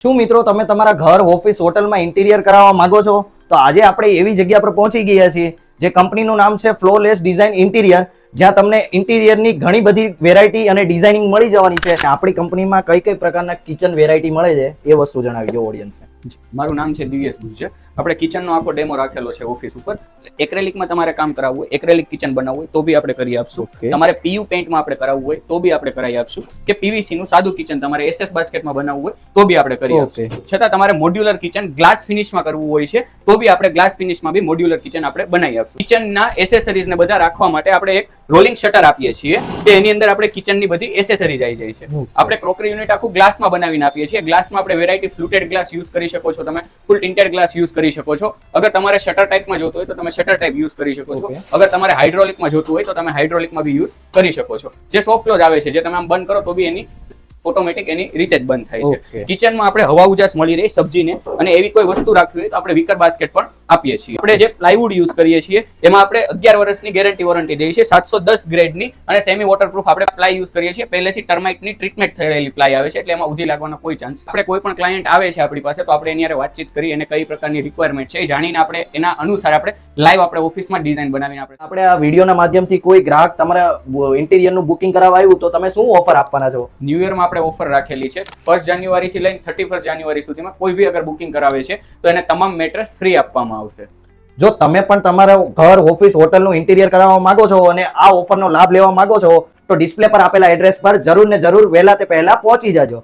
શું મિત્રો તમે તમારા ઘર ઓફિસ હોટલમાં ઇન્ટિરિયર કરાવવા માંગો છો તો આજે આપણે એવી જગ્યા પર પહોંચી ગયા છીએ જે કંપનીનું નામ છે ફ્લોલેસ ડિઝાઇન ઇન્ટિરિયર, જ્યાં તમને ઇન્ટિરિયરની ઘણી બધી વેરાયટી અને ડિઝાઇનિંગ મળી જવાની છે. આપણી કંપનીમાં કઈ કઈ પ્રકારના કિચન વેરાયટી મળે છે એ વસ્તુ જણાવી દો ઓડિયન્સને. મારું નામ છે દિવ્યેશ ગુજર. આપણે કિચનનો આખો ડેમો રાખેલો છે ઓફિસ ઉપર. એક્રેલિકમાં તમારે કામ કરાવવું હોય, એક્રેલિક કિચન બનાવવું હોય તો બી આપણે કરી આપશું. તમારે પીયુ પેઇન્ટમાં આપણે કરાવવું હોય તો બી આપણે કરાવી આપશું. કે પીવીસી નું સાદું કિચન તમારે એસએસ બાસ્કેટમાં બનાવવું હોય તો બી આપણે કરી આપશું. છતાં તમારે મોડ્યુલર કિચન ગ્લાસ ફિનિશમાં કરવું હોય છે તો બી આપણે ગ્લાસ ફિનિશમાં બી મોડ્યુલર કિચન આપણે બનાવી આપશું. કિચનના એસેસરીઝ ને બધા રાખવા માટે આપણે એક રોલિંગ શટર આપીએ છીએ કે એની અંદર આપણે કિચનની બધી એસેસરીઝ આવી જાય છે. આપણે ક્રોકરી યુનિટ આખું ગ્લાસમાં બનાવીને આપીએ છીએ. ગ્લાસમાં આપણે વેરાયટી ફ્લુટેડ ગ્લાસ યુઝ કરી શકો છો, તમે ફૂલ ટિન્ટેડ ગ્લાસ યુઝ કરી શકો છો. અગર તમારે શટર ટાઈપમાં જોતું હોય તો તમે શટર ટાઈપ યુઝ કરી શકો છો. અગર તમારે હાઇડ્રોલિકમાં જોતું હોય તો તમે હાઇડ્રોલિકમાં બી યુઝ કરી શકો છો. જે સોફ્ટ ક્લોઝ આવે છે જે તમે આમ બંધ કરો તો બી એની ઓટોમેટિક એની રીતે જ બંધ થાય છે. કિચનમાં આપણે હવા ઉજાસ મળી રહે સબ્જીને, અને એવી કોઈ વસ્તુ રાખવી હોય તો આપણે વિકર બાસ્કેટ પણ આપીએ છીએ. આપણે જે પ્લાયવુડ યુઝ કરીએ છીએ એમાં આપણે 11 વર્ષની ગેરંટી વોરંટી દઈએ છીએ, 710 ગ્રેડની, અને સેમી વોટરપ્રૂફ આપણે પ્લાય યુઝ કરીએ છીએ. પહેલેથી ટર્માઇટની ટ્રીટમેન્ટ થયેલી પ્લાય આવે છે એટલે એમાં ઉધી લાગવાનો કોઈ ચાન્સ. આપણે કોઈ પણ ક્લાયન્ટ આવે છે આપણી પાસે તો આપણે એની હારે વાતચીત કરી અને કઈ પ્રકારની રિક્વાયરમેન્ટ છે એ જાણીને આપણે એના અનુસાર આપણે લાઈવ આપણે ઓફિસમાં ડિઝાઇન બનાવીને આપણે આ વિડીયોના માધ્યમથી કોઈ ગ્રાહક તમારા ઇન્ટિરિયરનું બુકિંગ કરાવવા આવ્યું તો તમે શું ઓફર આપવાના છો? ન્યૂ યરમાં આપણે ઓફર રાખેલી છે 1 જાન્યુઆરી થી લઈને 31 જાન્યુઆરી સુધીમાં કોઈ બી અગર બુકિંગ કરાવે છે તો એને તમામ મેટર્સ ફ્રી આપવામાં આવશે. જો તમે પણ તમારા ઘર ઓફિસ હોટલનું ઇન્ટિરિયર કરાવવા માંગો છો અને આ ઓફરનો લાભ લેવા માંગો છો તો ડિસ્પ્લે પર આપેલા એડ્રેસ પર જરૂર ને જરૂર વહેલા તે પહેલા પહોંચી જાજો.